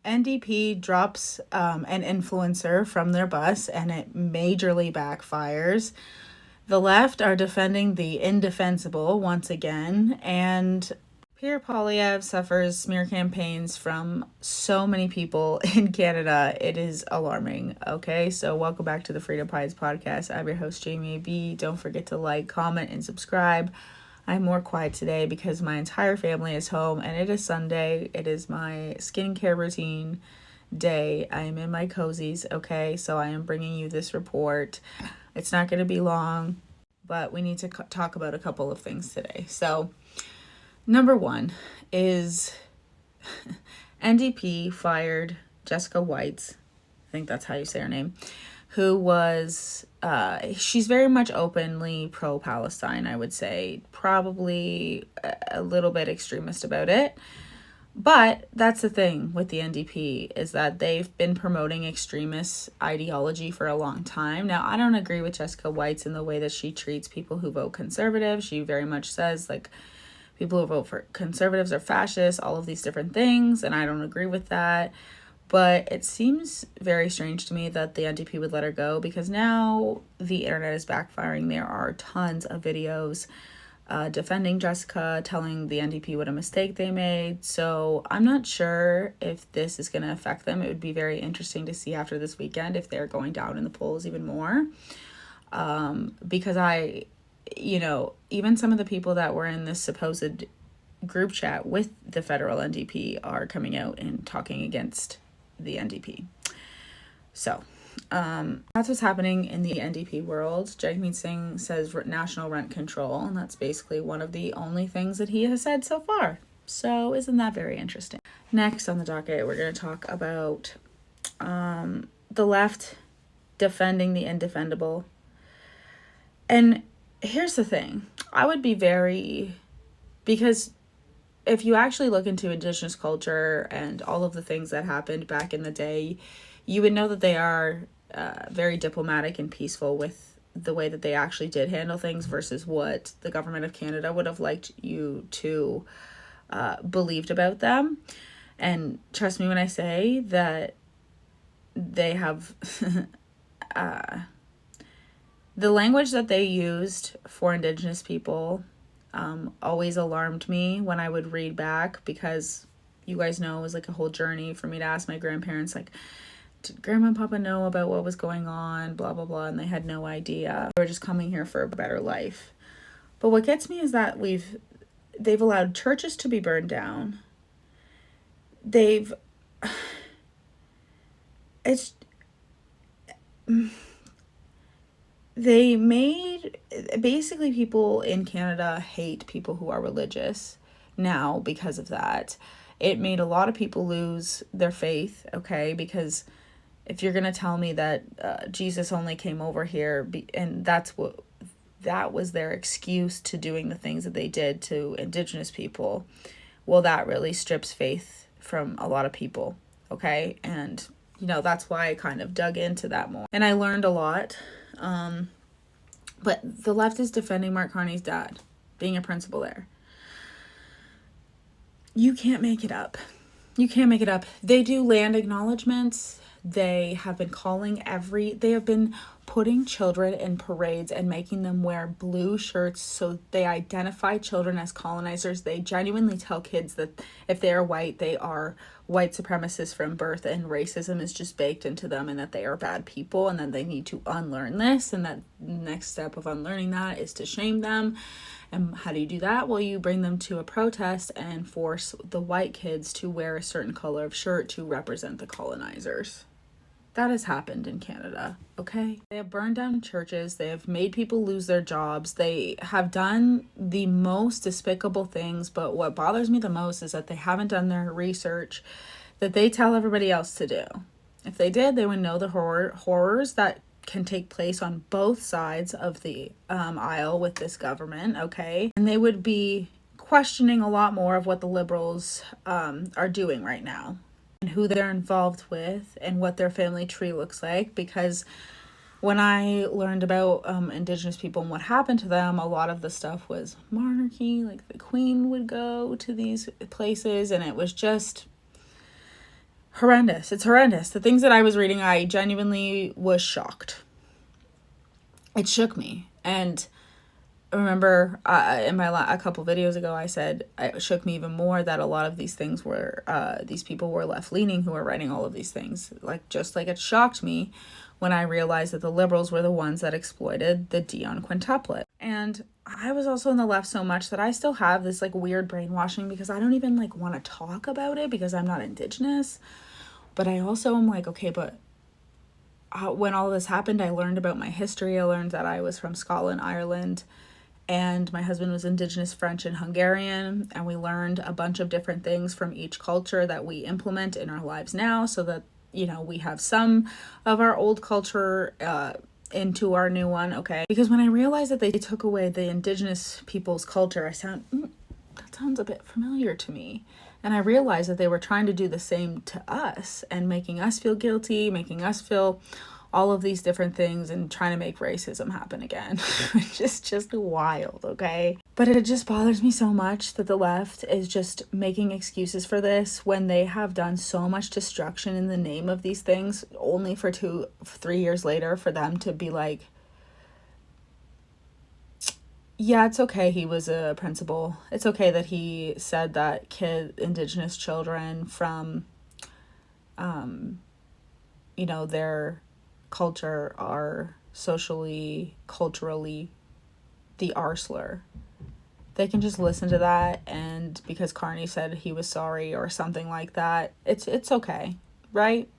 NDP drops an influencer from their bus and it majorly backfires. The left are defending the indefensible once again, and Pierre suffers smear campaigns from so many people in Canada. It is alarming. Okay, so welcome back to the Freedom Pies podcast. I'm your host, Jamie B. Don't forget to like, comment, and subscribe. I'm more quiet today because my entire family is home and it is Sunday. It is my skincare routine day. I am in my cozies, okay? So I am bringing you this report. It's not going to be long, but we need to talk about a couple of things today. So number one is NDP fired Jessica Whites, I think that's how you say her name, who was, she's very much openly pro-Palestine, I would say, probably a little bit extremist about it. But that's the thing with the NDP, is that they've been promoting extremist ideology for a long time. Now, I don't agree with Jessica Whites in the way that she treats people who vote conservative. She very much says, like, people who vote for conservatives are fascists, all of these different things, and I don't agree with that. But it seems very strange to me that the NDP would let her go, because now the internet is backfiring. There are tons of videos defending Jessica, telling the NDP what a mistake they made. So I'm not sure if this is going to affect them. It would be very interesting to see after this weekend if they're going down in the polls even more. Because even some of the people that were in this supposed group chat with the federal NDP are coming out and talking against the NDP. So that's what's happening in the NDP world. Jagmeet Singh says national rent control, and that's basically one of the only things that he has said so far. So isn't that very interesting? Next on the docket, we're going to talk about the left defending the indefendable. And here's the thing. I would be because if you actually look into Indigenous culture and all of the things that happened back in the day, you would know that they are very diplomatic and peaceful with the way that they actually did handle things versus what the government of Canada would have liked you to believed about them. And trust me when I say that they have the language that they used for Indigenous people always alarmed me when I would read back, because you guys know it was like a whole journey for me to ask my grandparents, like, did Grandma and Papa know about what was going on, blah, blah, blah, and they had no idea. They were just coming here for a better life. But what gets me is that they've allowed churches to be burned down. They made, basically, people in Canada hate people who are religious now because of that. It made a lot of people lose their faith, okay? Because if you're going to tell me that Jesus only came over here and that was their excuse to doing the things that they did to Indigenous people, well, that really strips faith from a lot of people, okay? And, that's why I kind of dug into that more. And I learned a lot. But the left is defending Mark Carney's dad being a principal there. You can't make it up. You can't make it up. They do land acknowledgements. They have been they have been putting children in parades and making them wear blue shirts so they identify children as colonizers. They genuinely tell kids that if they are white, they are white supremacists from birth and racism is just baked into them and that they are bad people and that they need to unlearn this, and that the next step of unlearning that is to shame them. And how do you do that? Well, you bring them to a protest and force the white kids to wear a certain color of shirt to represent the colonizers. That has happened in Canada, okay? They have burned down churches. They have made people lose their jobs. They have done the most despicable things, but what bothers me the most is that they haven't done their research that they tell everybody else to do. If they did, they would know the horrors that can take place on both sides of the aisle with this government, okay? And they would be questioning a lot more of what the Liberals are doing right now and who they're involved with and what their family tree looks like, because when I learned about Indigenous people and what happened to them, a lot of the stuff was monarchy, like the Queen would go to these places, and it was just horrendous. It's horrendous. The things that I was reading, I genuinely was shocked. It shook me. And I remember in a couple videos ago, I said it shook me even more that a lot of these things were, these people were left-leaning who were writing all of these things. Just like it shocked me when I realized that the liberals were the ones that exploited the Dion quintuplet. And I was also in the left so much that I still have this weird brainwashing because I don't even want to talk about it because I'm not Indigenous. But I also am okay, but when all this happened, I learned about my history. I learned that I was from Scotland, Ireland, and my husband was Indigenous French and Hungarian, and we learned a bunch of different things from each culture that we implement in our lives now so that, we have some of our old culture into our new one, okay? Because when I realized that they took away the Indigenous people's culture, that sounds a bit familiar to me. And I realized that they were trying to do the same to us and making us feel guilty, making us feel all of these different things and trying to make racism happen again. just wild, okay? But it just bothers me so much that the left is just making excuses for this when they have done so much destruction in the name of these things, only for 3 years later for them to be like, yeah, it's okay he was a principal. It's okay that he said that Indigenous children from, their culture are socially, culturally the R slur. They can just listen to that, and because Carney said he was sorry or something like that, it's okay, right?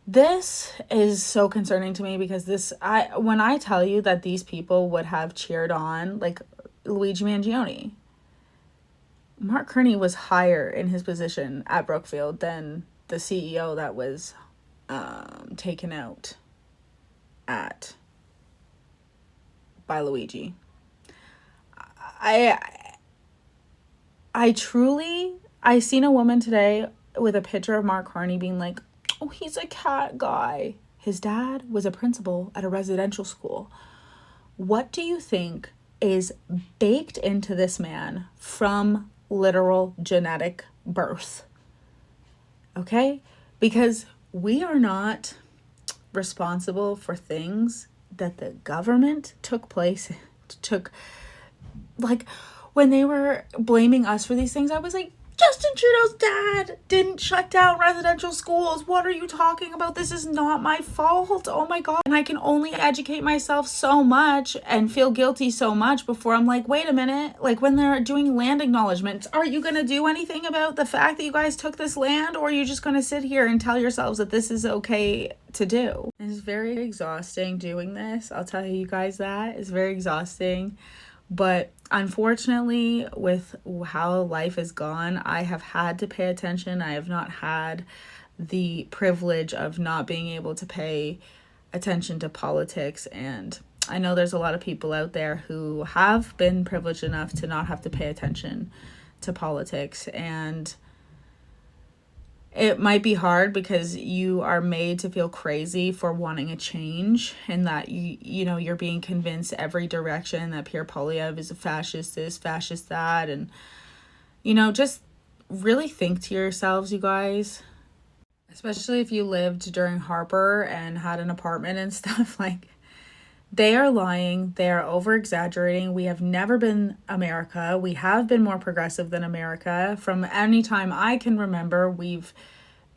This is so concerning to me because when I tell you that these people would have cheered on, Luigi Mangione, Mark Carney was higher in his position at Brookfield than the CEO that was taken out by Luigi. I seen a woman today with a picture of Mark Carney being like, oh, he's a cat guy. His dad was a principal at a residential school. What do you think is baked into this man from literal genetic birth? Okay? Because we are not responsible for things that the government took when they were blaming us for these things, I was like, Justin Trudeau's dad didn't shut down residential schools. What are you talking about? This is not my fault. Oh my God. And I can only educate myself so much and feel guilty so much before I'm like, wait a minute. When they're doing land acknowledgements, are you going to do anything about the fact that you guys took this land? Or are you just going to sit here and tell yourselves that this is okay to do? It's very exhausting doing this. I'll tell you guys that. It's very exhausting. But unfortunately, with how life has gone, I have had to pay attention. I have not had the privilege of not being able to pay attention to politics. And I know there's a lot of people out there who have been privileged enough to not have to pay attention to politics. And it might be hard because you are made to feel crazy for wanting a change, and that you're being convinced every direction that Pierre Poilievre is a fascist this, fascist that, and just really think to yourselves, you guys, especially if you lived during Harper and had an apartment and stuff, they are lying, they are over exaggerating. We have never been America. We have been more progressive than America. From any time I can remember, we've,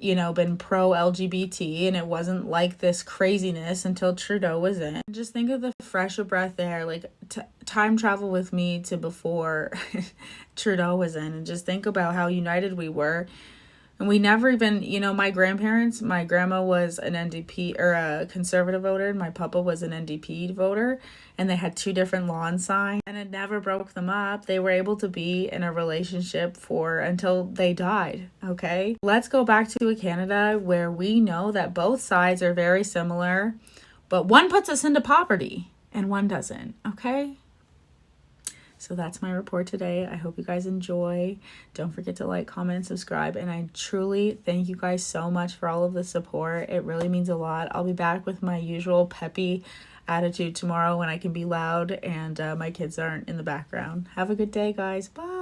been pro-LGBT, and it wasn't like this craziness until Trudeau was in. Just think of the fresh of breath there, time travel with me to before Trudeau was in, and just think about how united we were. And we never even, my grandma was an NDP or a conservative voter, and my papa was an NDP voter, and they had two different lawn signs, and it never broke them up. They were able to be in a relationship until they died, okay? Let's go back to a Canada where we know that both sides are very similar, but one puts us into poverty and one doesn't, okay? So that's my report today. I hope you guys enjoy. Don't forget to like, comment, and subscribe. And I truly thank you guys so much for all of the support. It really means a lot. I'll be back with my usual peppy attitude tomorrow when I can be loud and my kids aren't in the background. Have a good day, guys. Bye.